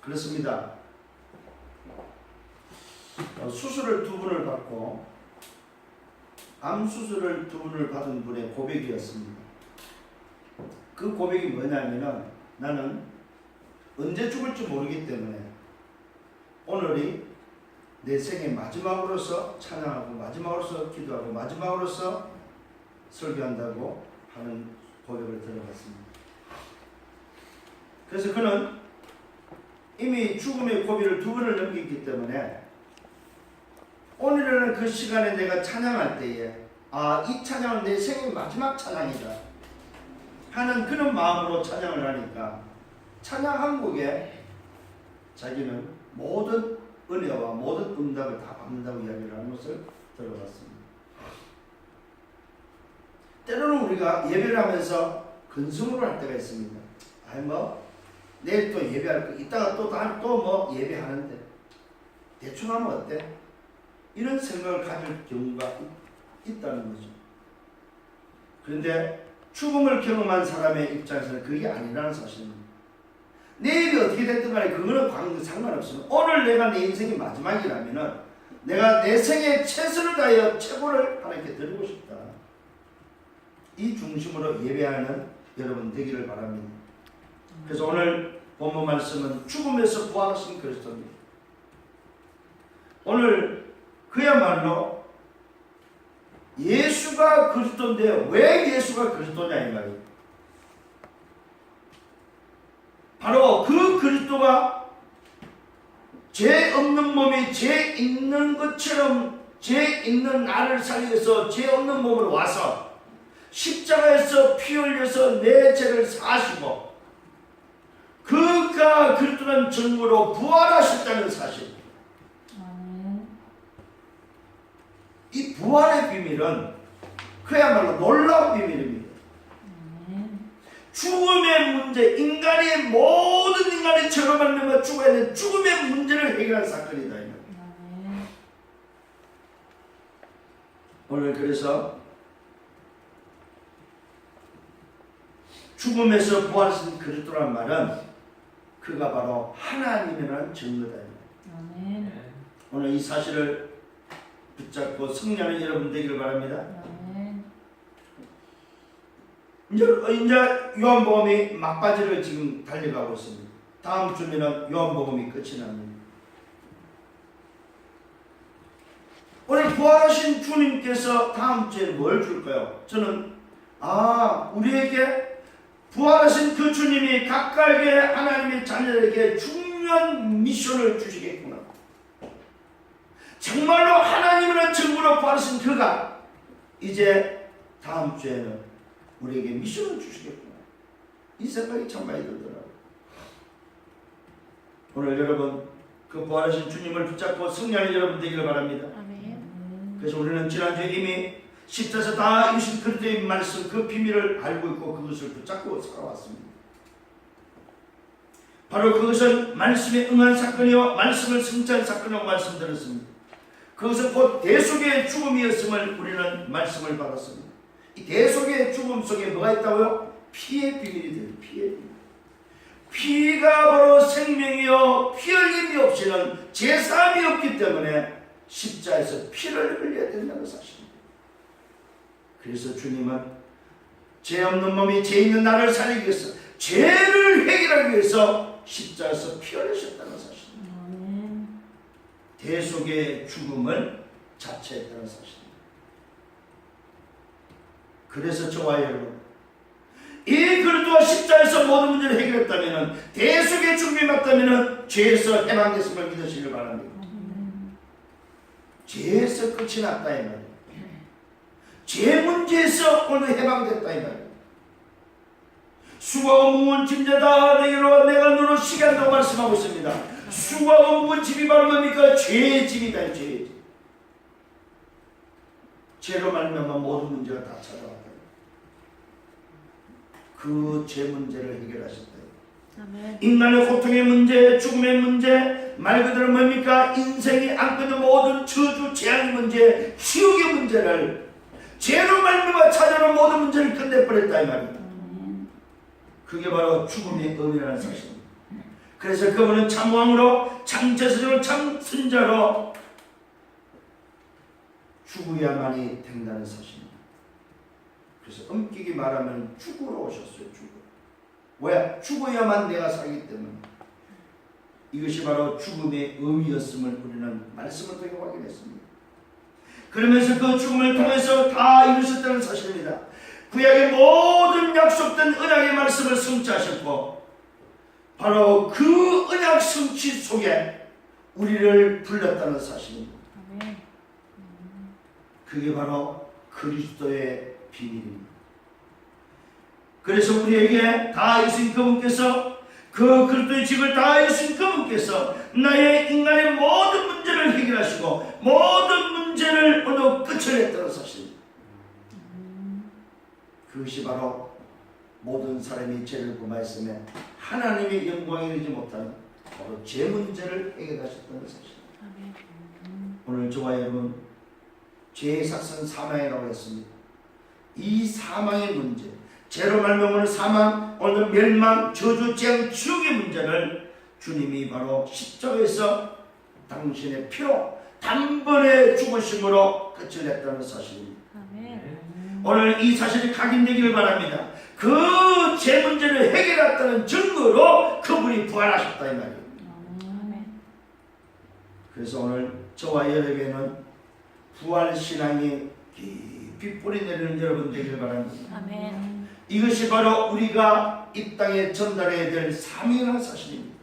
그렇습니다. 수술을 2번을 받고 암 수술을 2번을 받은 분의 고백이었습니다. 그 고백이 뭐냐면은 나는 언제 죽을지 모르기 때문에 오늘이 내 생의 마지막으로서 찬양하고 마지막으로서 기도하고 마지막으로서 설교한다고 하는 고백을 들어봤습니다. 그래서 그는 이미 죽음의 고비를 2번을 넘겼기 때문에 오늘은 그 시간에 내가 찬양할 때에 이 찬양은 내 생의 마지막 찬양이다 하는 그런 마음으로 찬양을 하니까 찬양 한국에 자기는 모든 은혜와 모든 응답을 다 받는다고 이야기를 하는 것을 들어봤습니다. 때로는 우리가 예배를 하면서 근성으로 할 때가 있습니다. 내일 또 예배할 거 이따가 또 예배하는데 대충 하면 어때? 이런 생각을 가질 경우가 있다는 거죠. 그런데 죽음을 경험한 사람의 입장에서는 그게 아니라는 사실입니다. 내일이 어떻게 됐든 간에 그거는 상관없습니다. 오늘 내가 내 인생의 마지막이라면은 내가 내 생에 최선을 다하여 최고를 하나님께 드리고 싶다. 이 중심으로 예배하는 여러분 되기를 바랍니다. 그래서 오늘 본문 말씀은 죽음에서 부활하신 그리스도입니다. 오늘 그야말로 예수가 그리스도인데 왜 예수가 그리스도냐 이 말이에요. 바로 그 그리스도가 죄 없는 몸이 죄 있는 것처럼 죄 있는 나를 살리기 위해서 죄 없는 몸으로 와서 십자가에서 피 흘려서 내 죄를 사시고 그가 그리스도라는 증거로 부활하셨다는 사실. 이 부활의 비밀은 그야말로 놀라운 비밀입니다. 죽음의 문제, 모든 인간이 처벌받는 것 죽어야 되는 죽음의 문제를 해결한 사건이다. 오늘 그래서 죽음에서 부활하신 그리스도란 말은 그가 바로 하나님이라는 증거다. 오늘 이 사실을 붙잡고 승리하는 여러분 되기를 바랍니다. 이제 요한복음이 막바지를 지금 달려가고 있습니다. 다음 주면은 요한복음이 끝이 납니다. 오늘 부활하신 주님께서 다음 주에 뭘 줄까요? 저는 우리에게 부활하신 그 주님이 각각의 하나님의 자녀들에게 중요한 미션을 주시겠구나. 정말로 하나님이라는 증거로 부활하신 그가 이제 다음 주에는 우리에게 미션을 주시겠구나. 이 생각이 참 많이 들더라고요. 오늘 여러분 그 부활하신 주님을 붙잡고 승리하는 여러분 되기를 바랍니다. 아멘. 그래서 우리는 지난주에 이미 십자에서 다 이루신 그리스도의 말씀 그 비밀을 알고 있고 그것을 붙잡고 살아왔습니다. 바로 그것은 말씀에 응한 사건이요 말씀을 승천한 사건이라고 말씀드렸습니다. 그것은 곧 대속의 죽음이었음을 우리는 말씀을 받았습니다. 이 대속의 죽음 속에 뭐가 있다고요? 피의 비밀이 돼요. 피의 비밀. 피가 바로 생명이요 피 흘림이 없이는 제사함이 없기 때문에 십자에서 피를 흘려야 된다는 사실입니다. 그래서 주님은 죄 없는 몸이 죄 있는 나를 살리기 위해서 죄를 해결하기 위해서 십자에서 피 흘리셨다는 사실입니다. 대속의 죽음을 자처했다는 사실입니다. 그래서 저와 여러분 이 그리스도와 십자에서 모든 문제를 해결했다면 대속의 죽음이 맞다면 죄에서 해방됐음을 믿으시길 바랍니다. 죄에서 끝이 났다 이 말이에요. 죄 문제에서 오늘 해방됐다 이 말이에요. 수고하고 무거운 짐자 다 내게로 내가 너로 쉬게 한다고 말씀하고 있습니다. 수고하고 무거운 짐이 바로 뭡니까? 죄의 짐이다. 죄의 짐. 죄로 말미암아 모든 문제가 다 찾아왔다. 그 죄 문제를 해결하셨다. 아멘. 인간의 고통의 문제, 죽음의 문제, 말 그대로 뭡니까? 인생이 안고 있는 모든 저주, 재앙의 문제, 지옥의 문제를 죄로 말미암아 찾아오는 모든 문제를 끝내버렸다 이 말입니다. 그게 바로 죽음의 의미라는 사실입니다. 그래서 그분은 참 왕으로 참 제사장으로 참 선자로 죽어야만이 된다는 사실입니다. 그래서 엄격히 말하면 죽으러 오셨어요. 왜? 죽어야만 내가 살기 때문에. 이것이 바로 죽음의 의미였음을 우리는 말씀을 통해 확인했습니다. 그러면서 그 죽음을 통해서 다 이루셨다는 사실입니다. 구약의 모든 약속된 언약의 말씀을 성취하셨고 바로 그 언약 성취 속에 우리를 불렀다는 사실입니다. 그게 바로 그리스도의 비밀입니다. 그래서 우리에게 다 이루신 그분께서 그 그리스도의 직을 다 이루신 그분께서 나의 인간의 모든 문제를 해결하시고 모든 문제를 오늘 끝을 냈다는 사실입니다. 그것이 바로 모든 사람이 죄를 범하였으며 하나님의 영광에 이르지 못하는 바로 죄 문제를 해결하셨다는 사실입니다. 오늘 저와 여러분 죄의 삭선 사망이라고 했습니다. 이 사망의 문제, 죄로 말미암은 사망, 오늘 멸망, 저주, 재앙, 지옥의 문제를 주님이 바로 십자가에서 당신의 피로 단번에 죽으심으로 끝을 냈다는 사실입니다. 오늘 이 사실이 각인되기를 바랍니다. 그 죄 문제를 해결했다는 증거로 그분이 부활하셨다 이 말이에요. 그래서 오늘 저와 여러분에게는 부활신앙이 깊이 뿌리 내리는 여러분 되기를 바랍니다. 아멘. 이것이 바로 우리가 이 땅에 전달해야 될 사명이라는 사실입니다.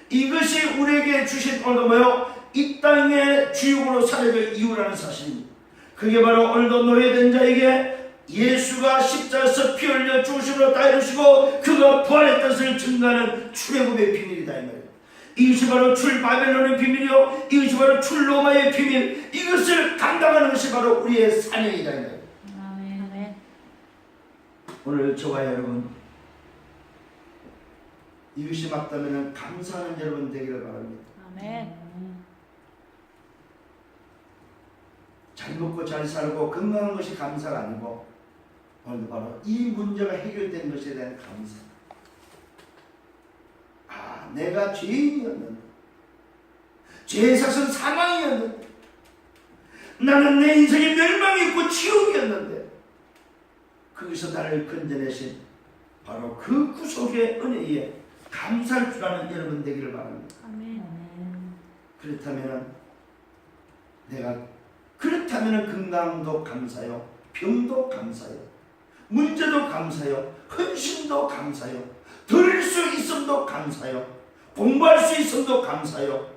이것이 우리에게 주신 오늘 뭐요? 이 땅의 주역으로 살아야 될 이유라는 사실입니다. 그게 바로 오늘도 노예된 자에게 예수가 십자가에서 피 흘려 죽으심으로 다 이루시고 그가 부활했다는 것을 증거하는 출애굽의 비밀이다 이 말이에요. 이것이 바로 출 바벨론의 비밀이요, 이것이 바로 출 로마의 비밀, 이것을 감당하는 것이 바로 우리의 사명이다 이 말이에요. 아멘. 오늘 저와 여러분 이것이 맞다면 감사하는 여러분 되기를 바랍니다. 아멘. 잘 먹고 잘 살고 건강한 것이 감사가 아니고 오늘도 바로 이 문제가 해결된 것에 대한 감사. 아, 내가 죄인이었는데, 죄의 삭은 사망이었는데, 나는 내 인생에 멸망이 있고 지옥이었는데 거기서 나를 건져내신 바로 그 구속의 은혜에 감사할 줄 아는 여러분 되기를 바랍니다. 아멘. 그렇다면 건강도 감사요, 병도 감사요, 문제도 감사요, 헌신도 감사요, 들을 수 있음도 감사요, 공부할 수 있음도 감사요,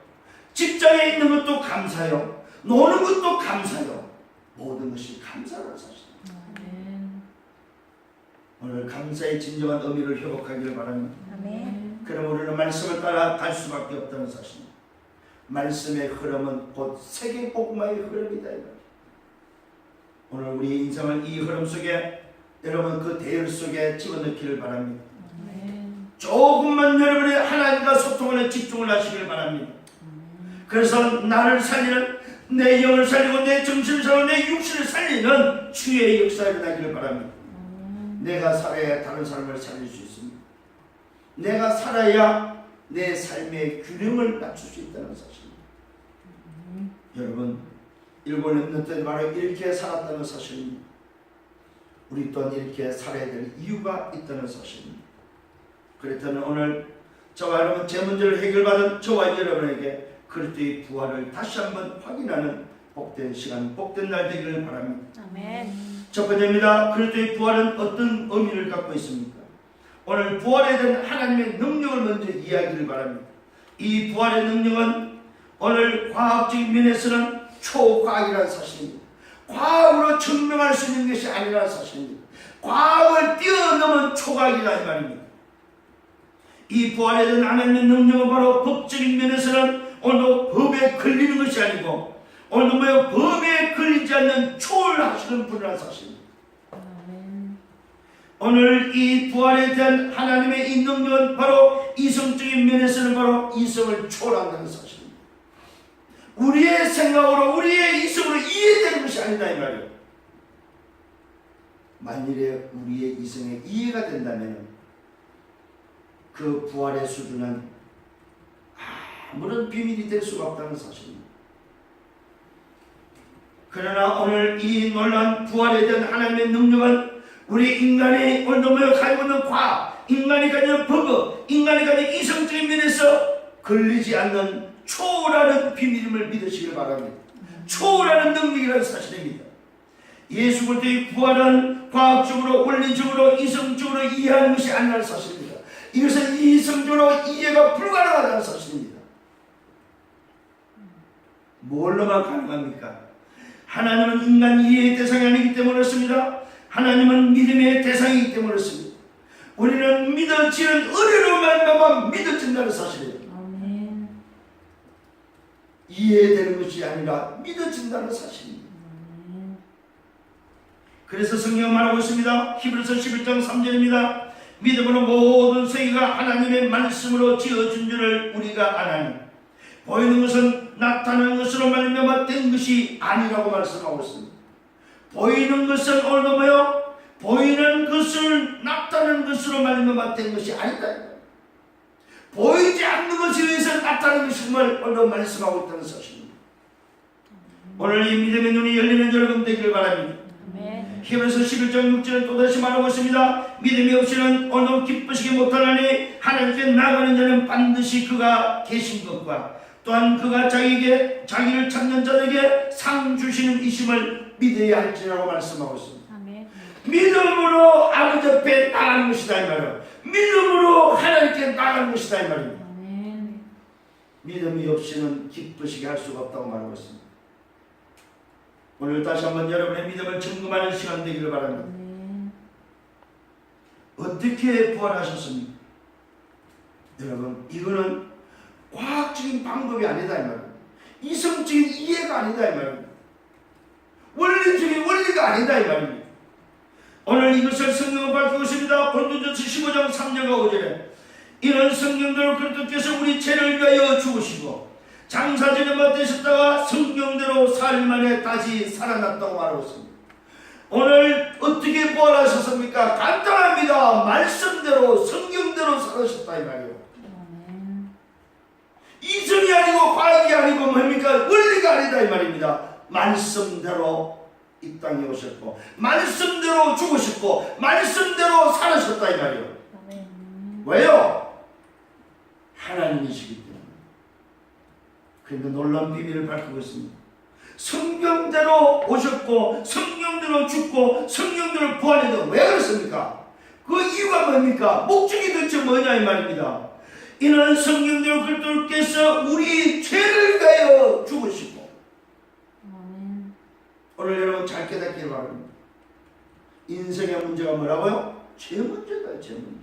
직장에 있는 것도 감사요, 노는 것도 감사요. 모든 것이 감사라는 사실입니다. 오늘 감사의 진정한 의미를 회복하기를 바랍니다. 아멘. 그럼 우리는 말씀을 따라 갈 수밖에 없다는 사실입니다. 말씀의 흐름은 곧 세계 복음화의 흐름이다. 오늘 우리의 인생을 이 흐름 속에 여러분 그 대열 속에 집어넣기를 바랍니다. 조금만 여러분의 하나님과 소통하는 집중을 하시길 바랍니다. 그래서 나를 살리는, 내 영을 살리고 내 정신을 살리고 내 육신을 살리는 주의 역사가 일어나기를 바랍니다. 내가 살아야 다른 사람을 살릴 수 있습니다. 내가 살아야 내 삶의 균형을 맞출 수 있다는 사실입니다. 여러분, 일본 랩런트는 바로 이렇게 살았다는 사실입니다. 우리 또한 이렇게 살아야 될 이유가 있다는 사실입니다. 그렇다면 오늘 저와 여러분 제 문제를 해결받은 저와 여러분에게 그리스도의 부활을 다시 한번 확인하는 복된 시간, 복된 날 되기를 바랍니다. 아멘. 첫 번째입니다. 그리스도의 부활은 어떤 의미를 갖고 있습니까? 오늘 부활에 대한 하나님의 능력을 먼저 이야기를 바랍니다. 이 부활의 능력은 오늘 과학적인 면에서는 초과학이라는 사실입니다. 과학으로 증명할 수 있는 것이 아니라는 사실입니다. 과학을 뛰어넘은 초과학이라 이 말입니다. 이 부활에 대한 하나님의 능력은 바로 법적인 면에서는 오늘 법에 걸리는 것이 아니고 오늘 뭐요? 법에 걸리지 않는 초월하시는 분이라는 사실입니다. 오늘 이 부활에 대한 하나님의 이 능력은 바로 이성적인 면에서는 바로 이성을 초월한다는 사실입니다. 우리의 생각으로 우리의 이성으로 이해되는 것이 아니다 이 말이에요. 만일에 우리의 이성에 이해가 된다면 그 부활의 수준은 아무런 비밀이 될 수가 없다는 사실입니다. 그러나 오늘 이 놀라운 부활에 대한 하나님의 능력은 우리 인간이 오늘 너무 가지고 있는 과학, 인간이 가지고 있는 버거, 인간이 가지고 있는 이성적인 면에서 걸리지 않는 초월하는 비밀임을 믿으시길 바랍니다. 초월하는 능력이라는 사실입니다. 예수 그리스도의 부활은 과학적으로, 원리적으로, 이성적으로 이해하는 것이 아니라는 사실입니다. 이것은 이성적으로 이해가 불가능하다는 사실입니다. 뭘로만 가능합니까? 하나님은 인간 이해의 대상이 아니기 때문에 그렇습니다. 하나님은 믿음의 대상이기 때문에 그렇습니다. 우리는 믿어지는 은혜로 말미암아 믿어진다는 사실이에요. 아멘. 이해되는 것이 아니라 믿어진다는 사실입니다. 그래서 성경은 말하고 있습니다. 히브리서 11장 3절입니다. 믿음으로 모든 세계가 하나님의 말씀으로 지어준 줄을 우리가 아나니 보이는 것은 나타나는 것으로 말미암아 된 것이 아니라고 말씀하고 있습니다. 보이는 것은 오늘도 뭐요? 보이는 것을 나타나는 것으로 말미암아 된 것이 아니다. 보이지 않는 것에 의해서 나타나는 것임을 오늘 말씀하고 있다는 사실입니다. 오늘 이 믿음의 눈이 열리는 여러분 되기를 바랍니다. 히브리서 11장 6절은 또다시 말하고 있습니다. 믿음이 없이는 오늘 기쁘시게 못하나니 하나님께 나가는 자는 반드시 그가 계신 것과 또한 그가 자기를 찾는 자에게 상 주시는 이심을 믿어야 할지라고 말씀하고 있습니다. 아멘. 믿음으로 아버지 앞에 나가는 것이다 이 말이에요. 믿음으로 하나님께 나가는 것이다 이 말입니다. 아멘. 믿음이 없이는 기쁘시게 할 수가 없다고 말하고 있습니다. 오늘 다시 한번 여러분의 믿음을 점검하는 시간 되기를 바랍니다. 어떻게 부활하셨습니까? 여러분, 이거는 과학적인 방법이 아니다 이 말입니다. 이성적인 이해가 아니다 이 말입니다. 원리적인 원리가 아니다 이 말입니다. 오늘 이것을 성경은 밝히고 있습니다. 고린도전서 15장 3절과 5절에 이런 성경대로 그리스도께서 우리 죄를 위하여 죽으시고 장사절에 맞으셨다가 성경대로 4일 만에 다시 살아났다고 말하고 있습니다. 오늘 어떻게 부활하셨습니까? 간단합니다. 말씀대로 성경대로 살아셨다 이 말이에요. 이성이 아니고 과학이 아니고 뭡니까? 원리가 아니다 이 말입니다. 말씀대로 이 땅에 오셨고 말씀대로 죽으셨고 말씀대로 살아셨다 이 말이에요. 왜요? 하나님이시기 때문에. 그러니까 놀라운 비밀을 밝히고 있습니다. 성경대로 오셨고 성경대로 죽고 성경대로 부활해도 왜 그렇습니까? 그 이유가 뭡니까? 목적이 도대체 뭐냐 이 말입니다. 이는 성경대로 그리스도께서 우리 죄를 위하여 죽으시고 오늘 여러분 잘 깨닫기를 바랍니다. 인생의 문제가 뭐라고요? 죄 문제다. 죄 문제.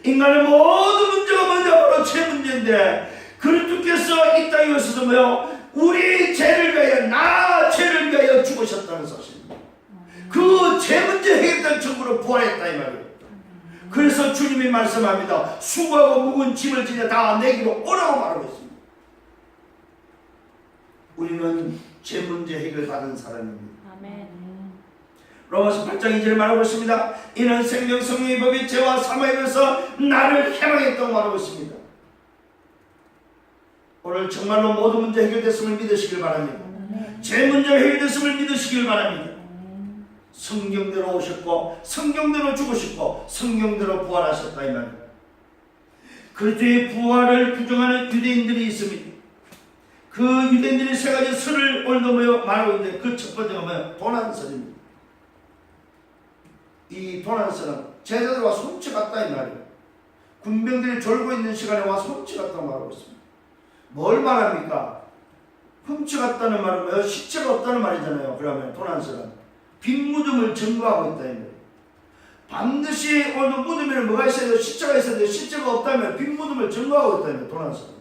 인간의 모든 문제가 뭐냐? 바로 죄 문제인데 그리스도께서 이 땅에 오셔서 뭐요? 우리 죄를 위하여 나 죄를 위하여 죽으셨다는 사실입니다. 그 죄 문제 해결된 천국으로 부활했다 이 말이에요. 그래서 주님이 말씀합니다. 수고하고 무거운 짐을 지냐 다 내게로 오라고 말하고 있습니다. 우리는 죄 문제 해결 받은 사람입니다. 아멘. 로마서 8장 2절에 말하고 있습니다. 이는 생명 성령의 법이 죄와 사망에 대해서 나를 해방했다고 말하고 있습니다. 오늘 정말로 모든 문제 해결됐음을 믿으시길 바랍니다. 죄 문제 해결됐음을 믿으시길 바랍니다. 성경대로 오셨고 성경대로 죽으셨고 성경대로 부활하셨다 이 말입니다. 그리스도의 부활을 부정하는 유대인들이 있습니다. 그 유대인들이 세 가지 설을 오늘도 말하고 있는데 그 첫 번째가 뭐예요? 도난설입니다. 이 도난설은 제자들 와서 훔쳐갔다 이 말이에요. 군병들이 졸고 있는 시간에 와서 훔쳐갔다고 말하고 있습니다. 뭘 말합니까? 훔쳐갔다는 말은 뭐예요? 시체가 없다는 말이잖아요. 그러면 도난설은 빈 무덤을 증거하고 있다 이 말이에요. 반드시 오늘 무덤에는 뭐가 있어야 돼요? 시체가 있어야 돼요. 시체가 없다면 빈 무덤을 증거하고 있다 이 말이에요. 도난설은.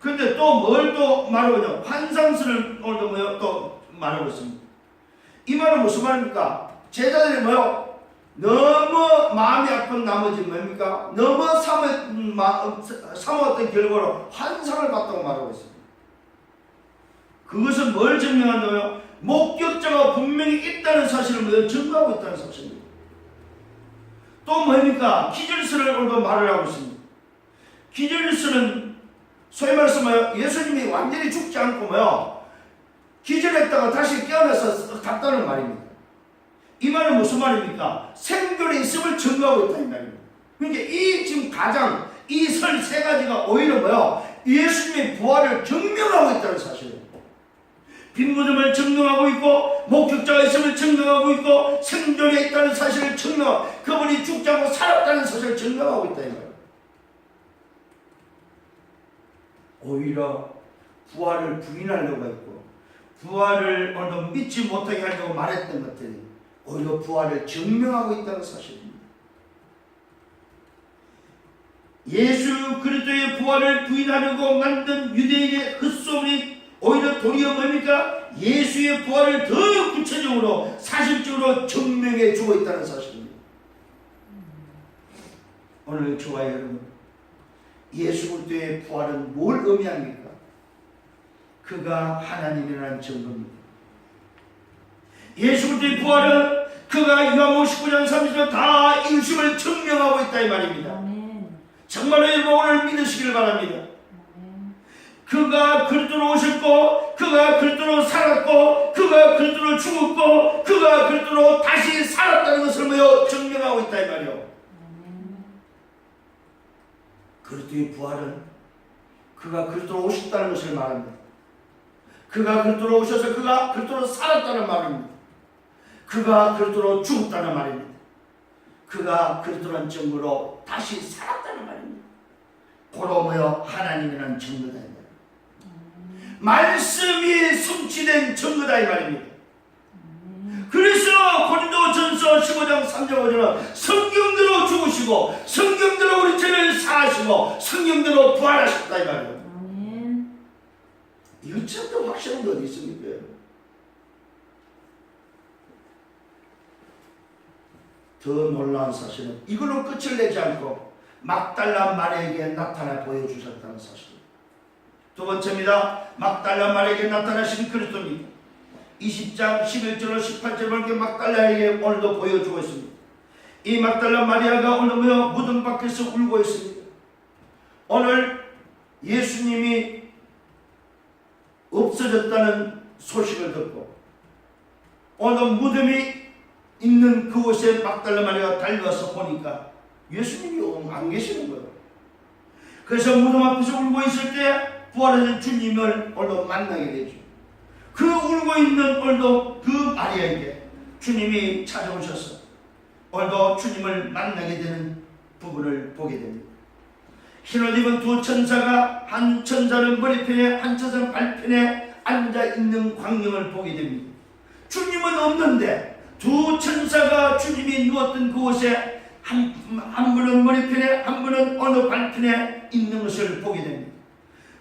근데 또 뭘 또 말하고 있냐? 환상설을 오늘도 뭐요? 또 말하고 있습니다. 이 말은 무슨 말입니까? 제자들이 뭐요? 너무 마음이 아픈 나머지 뭡니까? 너무 사모했던 결과로 환상을 봤다고 말하고 있습니다. 그것은 뭘 증명한다고요? 목격자가 분명히 있다는 사실을 뭐요? 증거하고 있다는 사실입니다. 또 뭡니까? 기절설을 오늘도 말을 하고 있습니다. 기절설은 소위 말해서 예수님이 완전히 죽지 않고 기절했다가 다시 깨어나서 갔다는 말입니다. 이 말은 무슨 말입니까? 생존에 있음을 증거하고 있다는 말입니다. 그러니까 이 지금 가장 이 설 세 가지가 오히려 예수님의 부활을 증명하고 있다는 사실이에요. 빈무덤을 증명하고 있고 목격자가 있음을 증명하고 있고 생존에 있다는 사실을 증명하고 그분이 죽지 않고 살았다는 사실을 증명하고 있다 이 말이에요. 오히려 부활을 부인하려고 했고 부활을 믿지 못하게 하려고 말했던 것들이 오히려 부활을 증명하고 있다는 사실입니다. 예수 그리스도의 부활을 부인하려고 만든 유대인의 헛소문이 오히려 도리어 뭡니까? 예수의 부활을 더 구체적으로 사실적으로 증명해 주고 있다는 사실입니다. 오늘 저와 여러분, 예수 그리스도의 부활은 뭘 의미합니까? 그가 하나님이라는 증거입니다. 예수 그리스도의 부활은 그가 요한복음 19장 30절 다 이루심을 증명하고 있다 이 말입니다. 정말로 여러분 오늘 믿으시길 바랍니다. 그가 그리스도로 오셨고 그가 그리스도로 살았고 그가 그리스도로 죽었고 그가 그리스도로 다시 살았다는 것을 증명하고 있다 이 말이요. 그리스도의 부활은 그가 그리스도로 오셨다는 것을 말합니다. 그가 그리스도로 오셔서 그가 그리스도로 살았다는 말입니다. 그가 그리스도로 죽었다는 말입니다. 그가 그리스도라는 증거로 다시 살았다는 말입니다. 고로 하나님이라는 증거다 이 말입니다. 말씀이 성취된 증거다 이 말입니다. 그래서 고린도전서 15장 3절 5절은 성경대로 죽으시고 성경대로 우리 죄를 사하시고 성경대로 부활하셨다 이 말이에요. 이거 참 확실한 게 어디 있습니까? 더 놀라운 사실은 이걸로 끝을 내지 않고 막달라 마리아에게 나타나 보여주셨다는 사실. 두 번째입니다. 막달라 마리아에게 나타나신 그리스도입니다. 20장 11절로 18절을 막달라에게 오늘도 보여주고 있습니다. 이 막달라 마리아가 오늘 무덤 밖에서 울고 있습니다. 오늘 예수님이 없어졌다는 소식을 듣고 오늘 무덤이 있는 그곳에 막달라 마리아가 달려와서 보니까 예수님이 안 계시는 거예요. 그래서 무덤 앞에서 울고 있을 때 부활하신 주님을 오늘 만나게 되죠. 그 울고 있는 오늘도 그 마리아에게 주님이 찾아오셔서 오늘도 주님을 만나게 되는 부분을 보게 됩니다. 흰옷 입은 두 천사가 한 천사는 머리편에 한 천사는 발편에 앉아있는 광경을 보게 됩니다. 주님은 없는데 두 천사가 주님이 누웠던 그곳에 한 분은 머리편에 한 분은 어느 발편에 있는 것을 보게 됩니다.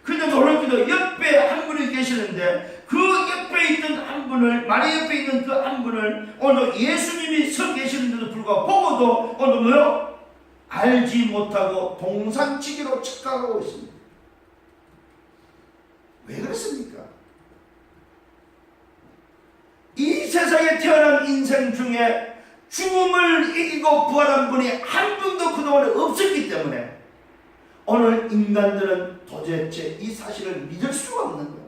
그런데 놀랍게도 옆에 한 분이 계시는데 그 옆에 있던 한 분을 마리아 옆에 있는 그 한 분을 오늘 예수님이 서 계시는데도 불구하고 보고도 오늘 알지 못하고 동산치기로 착각하고 있습니다. 왜 그렇습니까? 이 세상에 태어난 인생 중에 죽음을 이기고 부활한 분이 한 분도 그동안에 없었기 때문에 오늘 인간들은 도대체 이 사실을 믿을 수가 없는 거예요.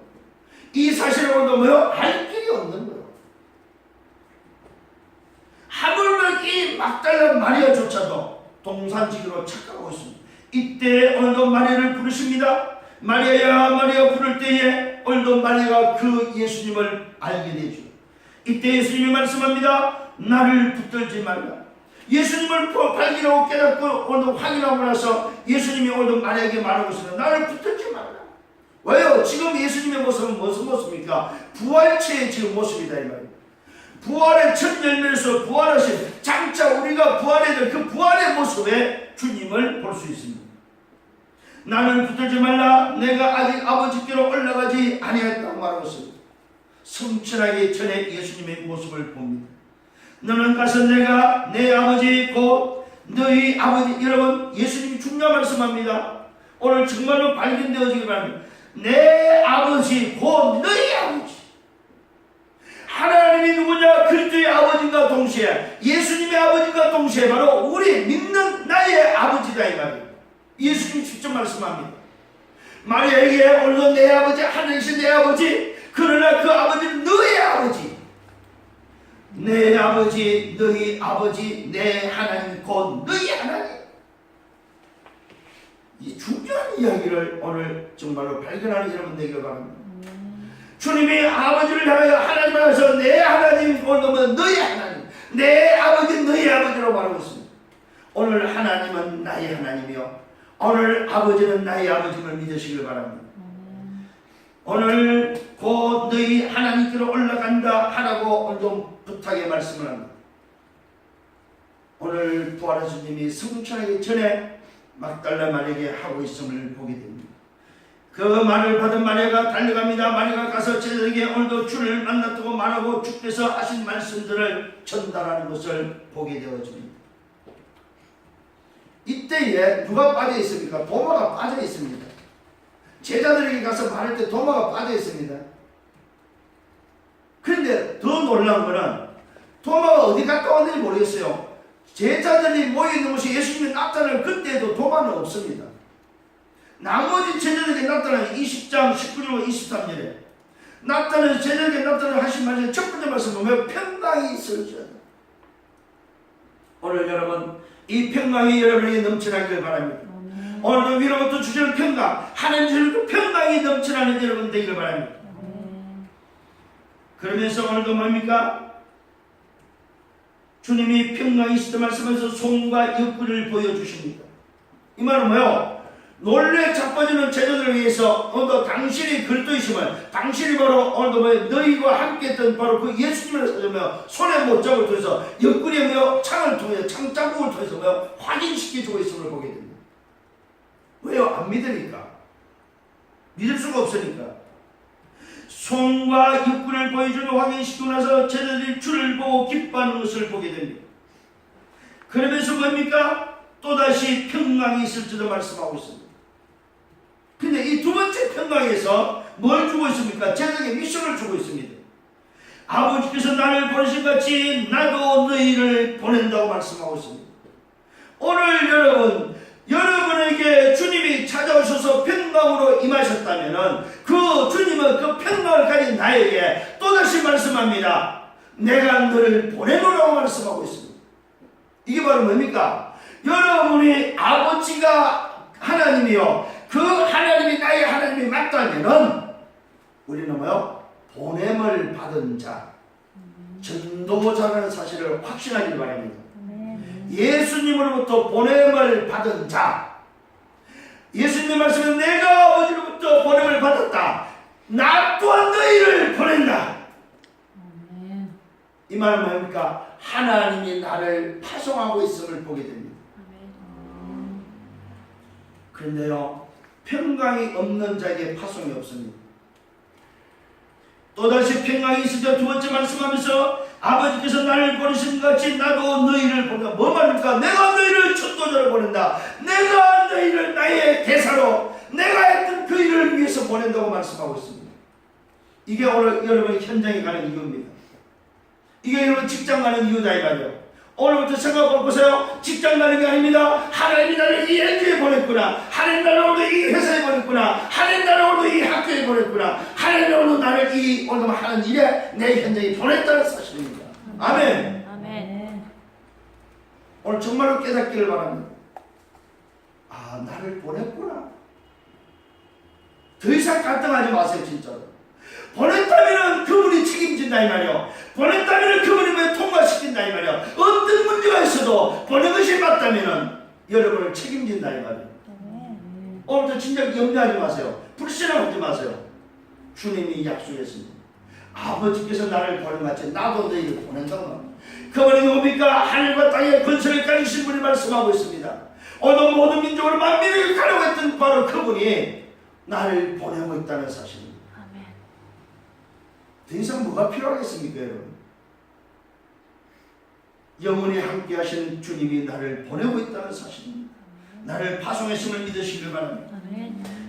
이 사실을 오늘도 알 길이 없는 거예요. 하물며 이 막달라 마리아조차도 동산지기로 착각하고 있습니다. 이때 오늘도 마리아를 부르십니다. 마리아야 마리아 부를 때에 오늘도 마리아가 그 예수님을 알게 되죠. 이때 예수님이 말씀합니다. 나를 붙들지 말라. 예수님을 발견하고 깨닫고 오늘 확인하고 나서 예수님이 오늘 마리아에게 말하고 있습니다. 나를 붙들지 말라. 왜요? 지금 예수님의 모습은 무슨 모습입니까? 부활체의 지금 모습이다 이 말입니다. 부활의 첫 열매에서 부활하신 장차 우리가 부활해야 될 그 부활의 모습에 주님을 볼 수 있습니다. 나를 붙들지 말라. 내가 아직 아버지께로 올라가지 아니했다고 말하고 있습니다. 성천하기 전에 예수님의 모습을 봅니다. 너는 가서 내가 내 아버지 곧 너희 아버지. 여러분 예수님이 중요한 말씀합니다. 오늘 정말로 발견되어지기 바랍니다. 내 아버지 곧 너희 아버지. 하나님이 누구냐? 그리스도의 아버지과 동시에 예수님의 아버지과 동시에 바로 우리 믿는 나의 아버지다 이 말이에요. 예수님이 직접 말씀합니다. 마리아에게 오늘도 내 아버지 하나님이신 내 아버지, 그러나 그 아버지는 너의 아버지, 내 아버지 너희 아버지 내 하나님 곧 너희 하나님. 이 중요한 이야기를 오늘 정말로 발견하는 여러분 되기를 바랍니다. 주님이 아버지를 향하여 하나님을 향해서 내 하나님, 오늘 너희 하나님, 내 아버지 너희 아버지라고 말하고 있습니다. 오늘 하나님은 나의 하나님이요, 오늘 아버지는 나의 아버지를 믿으시길 바랍니다. 오늘 곧 너희 하나님께로 올라간다 하라고 오늘도 부탁의 말씀을 합니다. 오늘 부활한 주님이 승천하기 전에 막달라 마리아에게 하고 있음을 보게 됩니다. 그 말을 받은 마리아가 달려갑니다. 마리아가 가서 제자들에게 오늘도 주를 만났다고 말하고 주께서 하신 말씀들을 전달하는 것을 보게 되어집니다. 이때에 누가 빠져 있습니까? 도마가 빠져 있습니다. 제자들에게 가서 말할 때 도마가 빠져 있습니다. 그런데 더 놀라운 것은 도마가 어디 갔다 왔는지 모르겠어요. 제자들이 모여있는 곳이 예수님이 나타날 그때에도 도마는 없습니다. 나머지 제자들에게 나타난 20장 19절 23절에 나타난 제자들에게 나타난 하신 말씀 첫 번째 말씀 보면 평강이 있을지어다. 오늘 여러분 이 평강이 여러분에게 넘쳐나기를 바랍니다. 오늘도 위로부터 주시는 평강, 하나님 주시는 그 평강이 넘쳐나는 여러분 되기를 바랍니다. 그러면서 오늘도 뭡니까? 주님이 평강이 있을 때 말씀하면서 손과 옆구리를 보여주십니다. 이 말은 뭐요? 놀래 자빠지는 제자들을 위해서 오늘도 당신이 그리스도이시면 당신이 바로 오늘도 뭐예요? 너희와 함께 했던 바로 그 예수님을 찾으며 손에 못자국을 통해서 옆구리에 며 창을 통해서 창자국을 통해서 며 확인시켜주고 있음을 보게 됩니다. 왜요? 안 믿으니까. 믿을 수가 없으니까. 손과 옆구리를 보여주며 확인시키고 나서 제자들이 주를 보고 기뻐하는 것을 보게 됩니다. 그러면서 뭡니까? 또다시 평강이 있을지도 말씀하고 있습니다. 근데 이 두 번째 평강에서 뭘 주고 있습니까? 제자들에게 미션을 주고 있습니다. 아버지께서 나를 보내신 같이 나도 너희를 보낸다고 말씀하고 있습니다. 오늘 여러분에게 주님이 찾아오셔서 평강으로 임하셨다면 그 주님은 그 평강을 가진 나에게 또다시 말씀합니다. 내가 너를 보내노라고 말씀하고 있습니다. 이게 바로 뭡니까? 여러분이 아버지가 하나님이요, 그 하나님이 나의 하나님이 맞다면 우리는 뭐요? 보냄을 받은 자, 전도자라는 사실을 확신하기를 바랍니다. 예수님으로부터 보냄을 받은 자, 예수님 말씀은 내가 아버지로부터 보냄을 받았다, 나 또한 너희를 보낸다. 이 말은 뭡니까? 하나님이 나를 파송하고 있음을 보게 됩니다. 그런데요, 평강이 없는 자에게 파송이 없습니다. 또다시 평강이 있을 때 두 번째 말씀하면서 아버지께서 나를 보내신 같이 나도 너희를 보낸다. 뭐 말입니까? 내가 너희를 전도자로 보낸다. 내가 너희를 나의 대사로 내가 했던 그 일을 위해서 보낸다고 말씀하고 있습니다. 이게 오늘 여러분이 현장에 가는 이유입니다. 이게 여러분 직장 가는 이유다 이 말이에요. 오늘부터 생각해 보세요. 직장 가는 게 아닙니다. 하나님이 나를 이 엔지에 보냈구나. 하나님 나를 오늘 이 회사에 보냈구나. 하나님 나를 오늘 이 학교에 보냈구나. 하나님 오늘 나를 이 오늘 하는 일에 내 현장에 보냈다는 사실입니다. 아멘. 아멘. 오늘 정말로 깨닫기를 바랍니다. 아, 나를 보냈구나. 더 이상 갈등하지 마세요, 진짜로. 보냈다면 그분이 책임진다 이 말이요. 보냈다면 그분이 왜 통과시킨다 이 말이요. 어떤 문제가 있어도 보낸 것이 맞다면 여러분을 책임진다 이 말이요. 오늘도 진짜 염려하지 마세요. 불신하지 마세요. 주님이 약속했습니다. 아버지께서 나를 보낸같이 나도 너희를 보낸다고. 그분이 뭡니까? 하늘과 땅의 권세를 가지신 분이 말씀하고 있습니다. 오늘 모든 민족을 만민을 가려고 했던 바로 그분이 나를 보내고 있다는 사실입니다. 더 이상 뭐가 필요하겠습니까, 여러분? 영원히 함께 하시는 주님이 나를 보내고 있다는 사실입니다. 나를 파송했음을 믿으시길 바랍니다.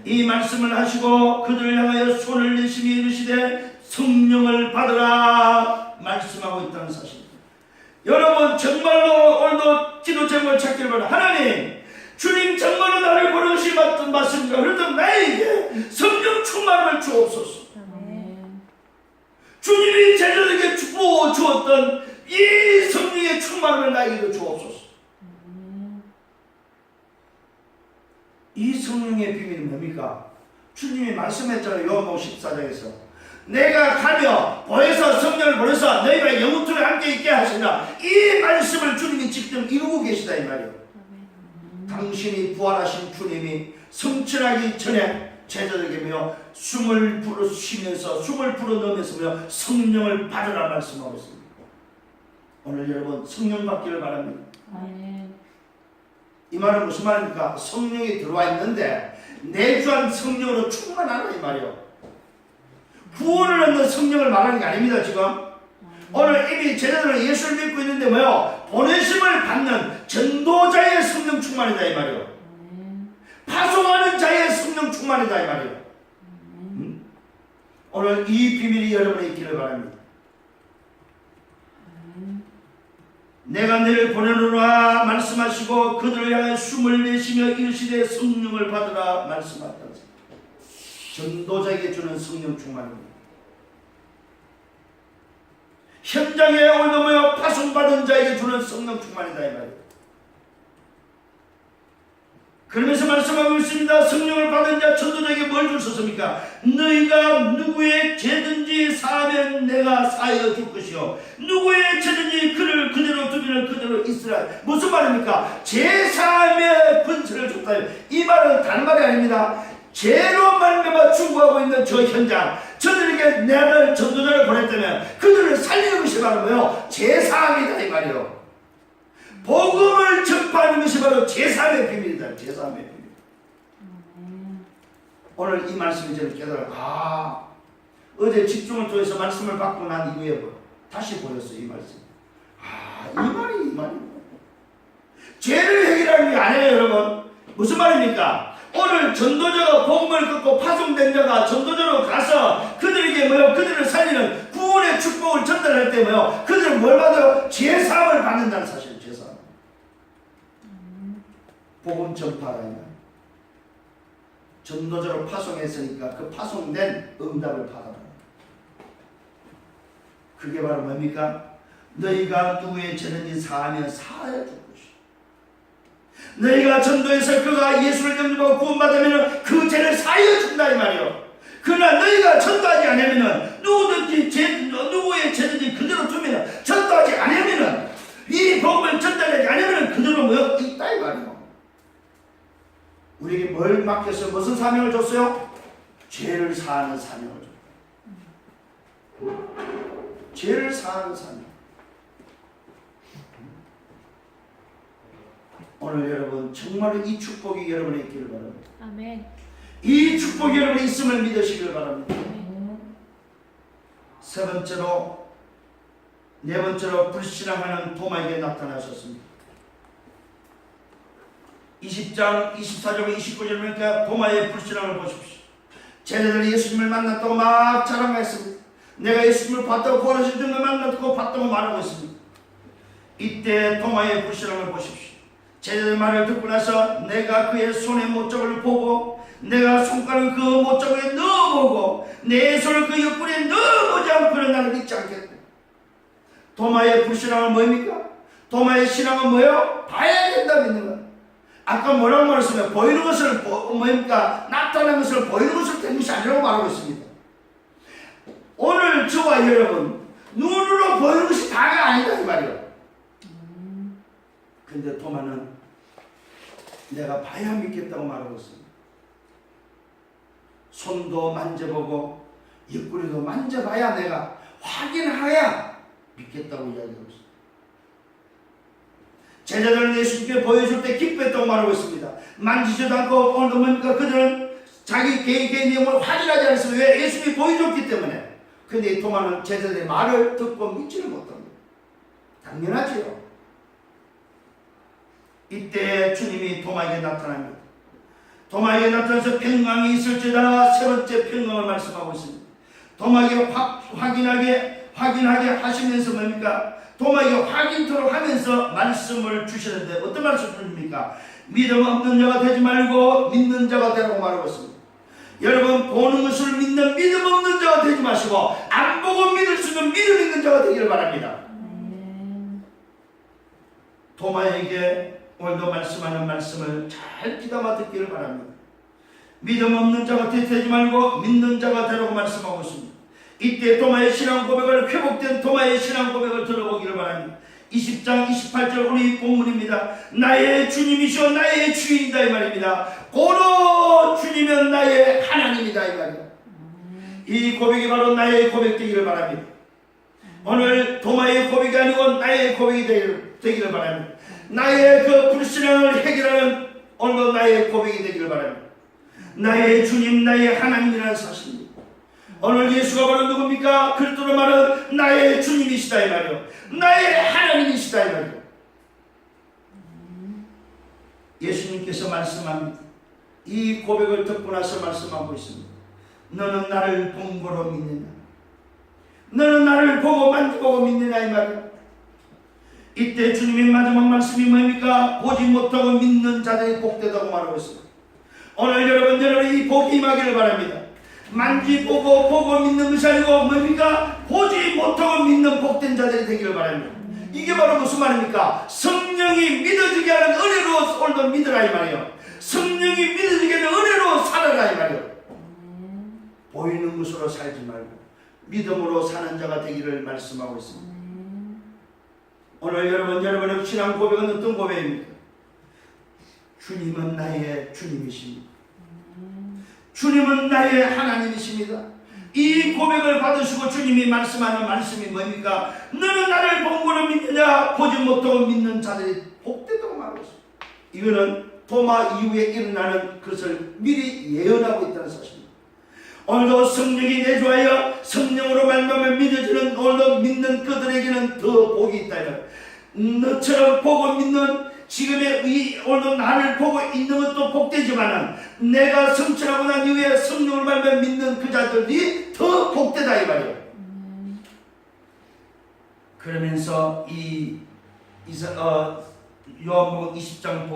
이 말씀을 하시고 그들을 향하여 손을 내시며 이르시되 성령을 받으라 말씀하고 있다는 사실입니다. 여러분 정말로 오늘도 기도 제목을 찾기를 바랍니다. 하나님, 주님 정말로 나를 버릇이 맞습니까? 그렇다면 나에게 성령 충만을 주옵소서. 아멘. 주님이 제자들에게 부어 주었던 이 성령의 충만을 나에게도 주옵소서. 이 성령의 비밀이 뭡니까? 주님이 말씀했잖아요. 요한복음 14장에서 내가 가며 보혜사 성령을 보내서 너희가 영원토록 함께 있게 하시라. 이 말씀을 주님이 직접 이루고 계시다 이 말이에요. 당신이 부활하신 주님이 성취하기 전에 제자들에게 숨을 불어 쉬면서 숨을 불어 넣으면서 성령을 받으라 말씀하고 있습니다. 오늘 여러분 성령 받기를 바랍니다. 아멘. 이 말은 무슨 말입니까? 성령이 들어와 있는데 내주한 성령으로 충만하라 이 말이에요. 구원을 얻는 성령을 말하는 게 아닙니다. 지금 오늘 이미 제자들은 예수를 믿고 있는데 보내심을 받는 전도자의 성령 충만이다 이 말이에요. 파송하는 자의 성령 충만이다 이 말이에요. 오늘 이 비밀이 여러분에 있기를 바랍니다. 내가 너를 보내노라 말씀하시고 그들을 향해 숨을 내쉬며 이르시되 성령을 받으라 말씀하셨다. 전도자에게 주는 성령 충만입니다. 현장에 올라오며 파송받은 자에게 주는 성령 충만이다 이 말이에요. 그러면서 말씀하고 있습니다. 성령을 받은 자 전도자에게 뭘 주셨습니까? 너희가 누구의 죄든지 사하면 내가 사하여 줄 것이요 누구의 죄든지 그를 그대로 두면 그대로 있으라. 무슨 말입니까? 죄 사함의 권세를 줬다. 이 말은 다른 말이 아닙니다. 죄로 말미암아 죽어가고 있는 저 현장, 저들에게 내가 전도자를 보냈다면 그들을 살리는 것이 바로 뭐요? 죄 사함이다 이 말이요. 복음을 전파하는 것이 바로 제사함의 비밀이다. 제사함의 비밀. 오늘 이 말씀이 저를 깨달아. 어제 집중을 통해서 말씀을 받고 난 이후에 다시 보였어요. 이 말씀. 이 말이. 죄를 해결하는 게 아니에요, 여러분. 무슨 말입니까? 오늘 전도자가 복음을 듣고 파송된 자가 전도자로 가서 그들에게 그들을 살리는 구원의 축복을 전달할 때 그들은 뭘 받아요? 제사함을 받는다는 사실. 복음 전파라는 전도자로 파송했으니까 그 파송된 응답을 받아라. 그게 바로 뭡니까? 너희가 누구의 죄든지 사하면 사하여 줄 것이다. 너희가 전도해서 그가 예수를 영접하고 구원받으면 그 죄를 사하여 준다 이 말이요. 그러나 너희가 전도하지 않으면 누구의 죄든지 그대로 두면 전도하지 않으면 이 복음을 전달하지 않으면 그대로 있다 이 말이요. 우리에게 뭘 맡겼어요? 무슨 사명을 줬어요? 죄를 사하는 사명을 줬어요. 죄를 사하는 사명. 오늘 여러분 정말로 이 축복이 여러분에 있기를 바랍니다. 아멘. 이 축복이 여러분에 있음을 믿으시길 바랍니다. 네 번째로 불신앙하는 도마에게 나타나셨습니다. 20장 24절 29절 보니까 도마의 불신앙을 보십시오. 제자들이 예수님을 만났다고 막 자랑했습니다. 내가 예수님을 봤다고 구원하신 분을 만났다고 봤다고 말하고 있습니다. 이때 도마의 불신앙을 보십시오. 제자들 말을 듣고 나서 내가 그의 손의 못자국을 보고 내가 손가락을 그 못자국에 넣어보고 내 손을 그 옆구리에 넣어보지 않고는 나는 믿지 않겠다. 도마의 불신앙은 뭐입니까? 도마의 신앙은 뭐예요? 봐야 된다 믿는 거예요. 아까 뭐라고 말했으면 보이는 것을 뭡니까? 나타나는 것을 보이는 것을 된 것이 아니라고 말하고 있습니다. 오늘 저와 여러분 눈으로 보이는 것이 다가 아니다 이 말이에요. 근데 도마는 내가 봐야 믿겠다고 말하고 있습니다. 손도 만져보고 옆구리도 만져봐야 내가 확인해야 믿겠다고 이야기하고 있습니다. 제자들은 예수님께 보여줄 때 기뻐했다고 말하고 있습니다. 만지지도 않고 오늘도 뭡니까? 그들은 자기 개인 내용을 확인하지 않았습니다. 왜? 예수님이 보여줬기 때문에. 근데 이 도마는 제자들의 말을 듣고 믿지를 못합니다. 당연하지요. 이때 주님이 도마에게 나타납니다. 도마에게 나타나서 평강이 있을지라 세 번째 평강을 말씀하고 있습니다. 도마에게 확인하게 하시면서 뭡니까? 도마에게 확인토록 하면서 말씀을 주시는데 어떤 말씀을 주십니까? 믿음 없는 자가 되지 말고 믿는 자가 되라고 말하고 있습니다. 여러분, 보는 것을 믿는 믿음 없는 자가 되지 마시고 안 보고 믿을 수 있는 믿음 있는 자가 되기를 바랍니다. 도마에게 오늘도 말씀하는 말씀을 잘 귀담아 듣기를 바랍니다. 믿음 없는 자가 되지 말고 믿는 자가 되라고 말씀하고 있습니다. 이때 도마의 신앙 고백을, 회복된 도마의 신앙 고백을 들어보기를 바랍니다. 20장 28절 우리 본문입니다. 나의 주님이시오 나의 주인이다 이 말입니다. 고로 주님은 나의 하나님이다 이 말입니다. 이 고백이 바로 나의 고백되기를 바랍니다. 오늘 도마의 고백이 아니고 나의 고백이 되기를 바랍니다. 나의 그 불신앙을 해결하는 오늘도 나의 고백이 되기를 바랍니다. 나의 주님 나의 하나님이라는 사실입니다. 오늘 예수가 바로 누굽니까? 그리스도로 말은 나의 주님이시다 이 말이요, 나의 하나님이시다 이 말이요. 예수님께서 말씀합니다. 이 고백을 듣고 나서 말씀하고 있습니다. 너는 나를 본 거로 믿느냐? 너는 나를 보고 만져보고 믿느냐 이 말이요. 이때 주님의 마지막 말씀이 뭡니까? 보지 못하고 믿는 자들이 복되다고 말하고 있습니다. 오늘 여러분 이 복이 임하기를 바랍니다. 만지보고 보고 믿는 것이 아니고 뭡니까? 보지 못하고 믿는 복된 자들이 되기를 바랍니다. 이게 바로 무슨 말입니까? 성령이 믿어지게 하는 은혜로 오늘도 믿으라 이 말이에요. 성령이 믿어지게 하는 은혜로 살아라 이 말이에요. 보이는 것으로 살지 말고 믿음으로 사는 자가 되기를 말씀하고 있습니다. 오늘 여러분의 신앙 고백은 어떤 고백입니까? 주님은 나의 주님이십니다. 주님은 나의 하나님이십니다. 이 고백을 받으시고 주님이 말씀하는 말씀이 뭡니까? 너는 나를 본 거로 믿느냐? 보지 못하고 믿는 자들이 복되다고 말하고 있습니다. 이거는 도마 이후에 일어나는 것을 미리 예언하고 있다는 사실입니다. 오늘도 성령이 내주하여 성령으로 말미암아 믿어지는 오늘도 믿는 그들에게는 더 복이 있다. 너처럼 보고 믿는 지금의 이 오늘도 나를 보고 있는 것도 복되지만은 내가 성취하고 난 이후에 성령을 말미암아 믿는 그 자들이 더 복되다 이 말이에요. 그러면서 요한복음 20장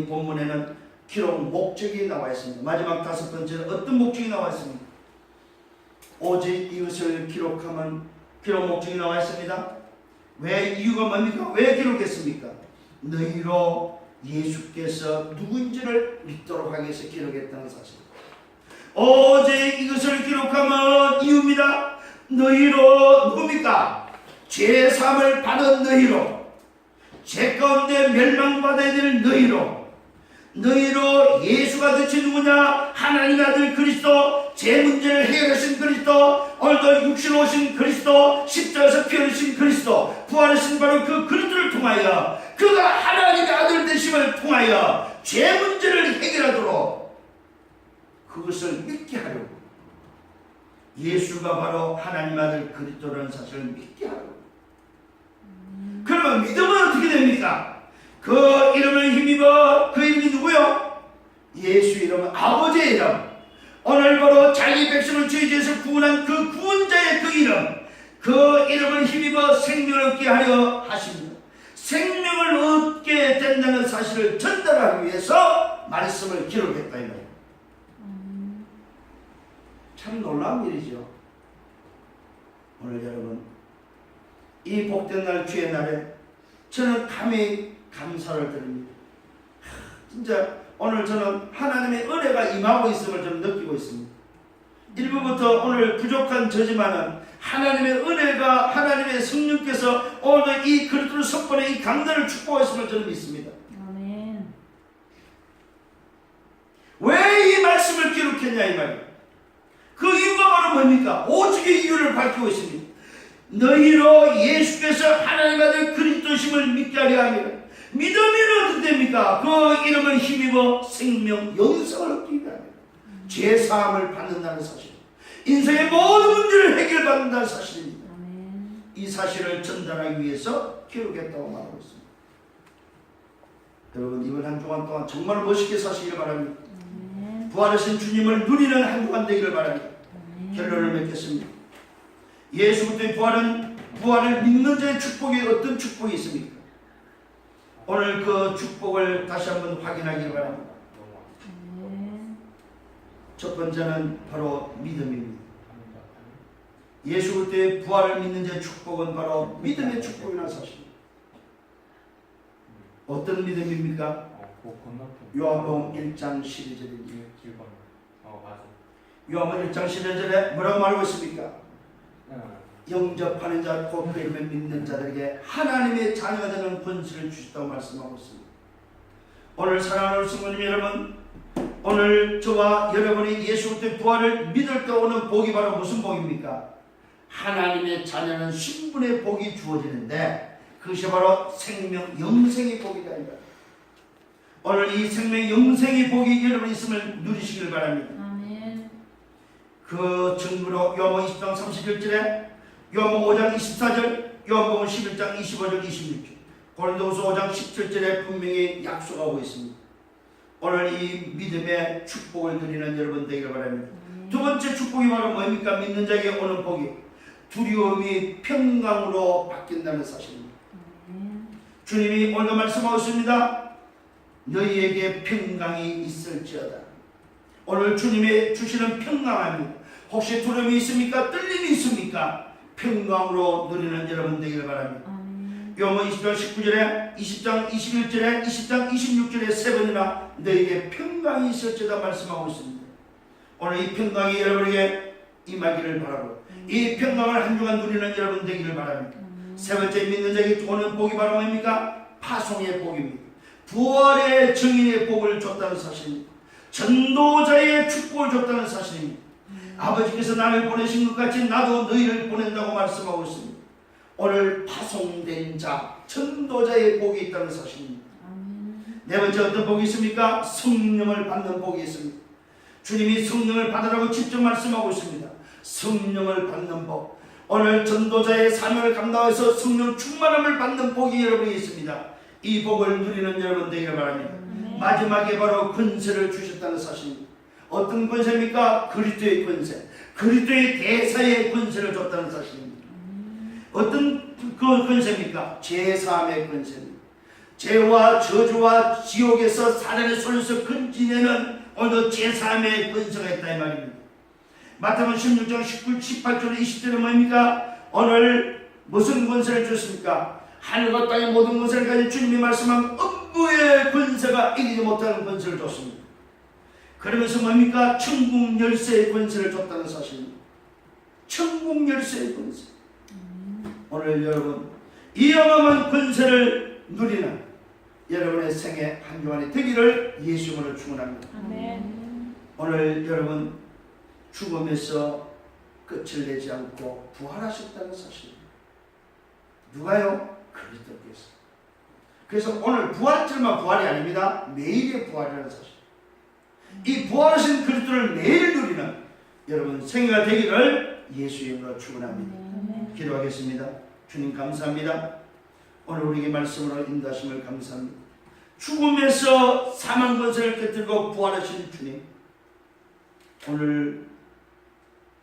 본문에는 기록 목적이 나와 있습니다. 마지막 5번째는 어떤 목적이 나와 있습니까? 오직 이것을 기록하면 기록 목적이 나와 있습니다. 왜 이유가 뭡니까? 왜 기록했습니까? 너희로 예수께서 누구인지를 믿도록 하기 위해서 기록했다는 사실입니다. 오직 이것을 기록하면 이유입니다. 너희로 누굽니까? 죄사함을 받은 너희로, 죄 가운데 멸망받아야 될 너희로 예수가 대체 누구냐? 하나님의 아들 그리스도, 제 문제를 해결하신 그리스도, 오늘도 육신 오신 그리스도, 십자가에서 피 흘리신 그리스도, 부활하신 바로 그 그리스도를 통하여, 그가 하나님의 아들 되심을 통하여 죄 문제를 해결하도록 그것을 믿게 하려고, 예수가 바로 하나님의 아들 그리스도라는 사실을 믿게 하려고. 그러면 믿음은 어떻게 됩니까? 그 이름을 힘입어, 그 이름이 누구요? 예수 이름은 아버지의 이름. 오늘 바로 자기 백성을 죄 죄에서 구원한 그 구원자의 그 이름을 힘입어 생명을 얻게 하려 하십니다. 생명을 얻게 된다는 사실을 전달하기 위해서 말씀을 기록했다 이 말이에요. 참 놀라운 일이죠. 오늘 여러분 이 복된 날 주의 날에 저는 감히 감사를 드립니다. 진짜 오늘 저는 하나님의 은혜가 임하고 있음을 저는 느끼고 있습니다. 일부부터 오늘 부족한 저지만은 하나님의 은혜가, 하나님의 성령께서 오늘 이 그리스도를 선포해 이 강단을 축복했음을 저는 믿습니다. 아멘. 왜 이 말씀을 기록했냐 이 말이에요. 그 이유가 바로 뭡니까? 오직의 이유를 밝히고 있습니다. 너희로 예수께서 하나님 아들 그리스도심을 믿게 하려 합니다. 믿으면 어떻게 됩니까? 그 이름을 힘입어 생명, 영생을 얻기 위함입니다. 죄사함을 받는다는 사실, 인생의 모든 문제를 해결받는다는 사실입니다. 이 사실을 전달하기 위해서 기록했다고 말하고 있습니다. 여러분 이번 한 주간 동안 정말 멋있게 사시길 바랍니다. 부활하신 주님을 누리는 한 주간 되기를 바랍니다. 결론을 맺겠습니다. 예수부터의 부활은 부활을 믿는 자의 축복이 어떤 축복이 있습니까? 오늘 그 축복을 다시 한번 확인하기를 바랍니다. 첫 번째는 바로 믿음입니다. 예수 그리스도의 부활을 믿는 자의 축복은 바로 믿음의 축복이라는 사실입니다. 어떤 믿음입니까? 요한복음 1장 12절입니다. 요한복음 1장 12절에 뭐라고 말하고 있습니까? 영접하는 자, 곧 그 이름을 믿는 자들에게 하나님의 자녀가 되는 권세를 주셨다고 말씀하고 있습니다. 오늘 사랑하는 성도님 여러분, 오늘 저와 여러분이 예수 그리스도의 부활을 믿을 때 오는 복이 바로 무슨 복입니까? 하나님의 자녀는 신분의 복이 주어지는데 그것이 바로 생명 영생의 복이다. 오늘 이 생명 영생의 복이 여러분 있음을 누리시길 바랍니다. 아멘. 그 증거로 요한복음 20장 31절에 요한복음 5장 24절, 요한복음 11장 25절 26절, 고린도후서 5장 17절에 분명히 약속하고 있습니다. 오늘 이 믿음의 축복을 누리는 여러분 되기를 바랍니다. 두 번째 축복이 바로 뭡니까? 믿는 자에게 오는 복이 두려움이 평강으로 바뀐다는 사실입니다. 주님이 오늘도 말씀하고 있습니다. 너희에게 평강이 있을지어다. 오늘 주님이 주시는 평강합니다. 혹시 두려움이 있습니까? 떨림이 있습니까? 평강으로 누리는 여러분 되기를 바랍니다. 요한복음 20장 19절에 20장 21절에 20장 26절에 세 번이나 너희에게 평강이 있을지어다 말씀하고 있습니다. 오늘 이 평강이 여러분에게 임하기를 바라고 이 평강을 한 주간 누리는 여러분 되기를 바랍니다. 세 번째 믿는 자에게 오는 복이 바로 뭡니까? 파송의 복입니다. 부활의 증인의 복을 줬다는 사실입니다. 전도자의 축복을 줬다는 사실입니다. 아버지께서 나를 보내신 것 같이 나도 너희를 보낸다고 말씀하고 있습니다. 오늘 파송된 자, 전도자의 복이 있다는 사실입니다. 네 번째 어떤 복이 있습니까? 성령을 받는 복이 있습니다. 주님이 성령을 받으라고 직접 말씀하고 있습니다. 성령을 받는 복. 오늘 전도자의 사명을 감당해서 성령 충만함을 받는 복이 여러분이 있습니다. 이 복을 누리는 여러분 되기를 바랍니다. 마지막에 바로 권세를 주셨다는 사실입니다. 어떤 권세입니까? 그리스도의 권세, 그리스도의 대사의 권세를 줬다는 사실입니다. 어떤 그 권세입니까? 제사함의 권세입니다. 죄와 저주와 지옥에서 사단의 손에서 건지내는 오늘도 제사함의 권세가 있다 이 말입니다. 마태복음 16장 18절 20절은 뭡니까? 오늘 무슨 권세를 줬습니까? 하늘과 땅의 모든 권세를 가진 주님이 말씀한 음부의 권세가 이기지 못하는 권세를 줬습니다. 그러면서 뭡니까? 천국 열쇠의 권세를 줬다는 사실입니다. 천국 열쇠의 권세. 오늘 여러분 이 어마어마한 권세를 누리는 여러분의 생애 한 주간이 되기를 예수 이름으로 축원합니다. 아멘. 오늘 여러분 죽음에서 끝을 내지 않고 부활하셨다는 사실입니다. 누가요? 그리스도께서. 그래서 오늘 부활절만 부활이 아닙니다. 매일의 부활이라는 사실. 이 부활하신 그리스도를 매일 누리는 여러분 생애가 되기를 예수 이름으로 축원합니다. 기도하겠습니다. 주님 감사합니다. 오늘 우리에게 말씀으로 인도하심을 감사합니다. 죽음에서 사망 권세를 깨뜨리고 부활하신 주님, 오늘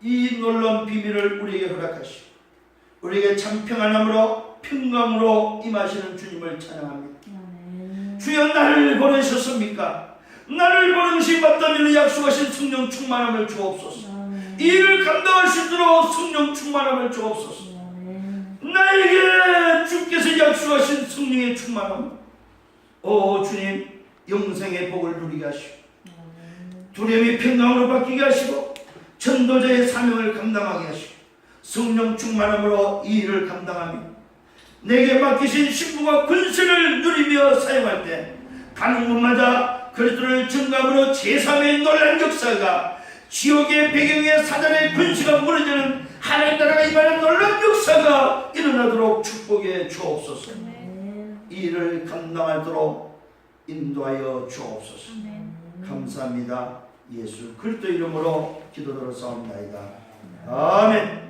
이 놀라운 비밀을 우리에게 허락하시고 우리에게 참 평안함으로 평강으로 임하시는 주님을 찬양합니다. 주여 나를 보내셨습니까? 나를 보낸 것이 맞다면 약속하신 성령 충만함을 주옵소서. 이 일을 감당할 수 있도록 성령 충만함을 주옵소서. 나에게 주께서 약속하신 성령의 충만함, 오 주님 영생의 복을 누리게 하시고 두려움이 평강으로 바뀌게 하시고 전도자의 사명을 감당하게 하시고 성령 충만함으로 이 일을 감당하며 내게 맡기신 신부가 권세를 누리며 사용할 때 가는 곳마다 그리스도를 증거함으로 제3의 놀란 역사가 지옥의 배경에 사단의 권세가 무너지는 하나님 나라가 임하는 놀라운 역사가 일어나도록 축복해 주옵소서. 이 일을 감당하도록 인도하여 주옵소서. 감사합니다. 예수 그리스도 이름으로 기도드렸사옵나이다. 아멘.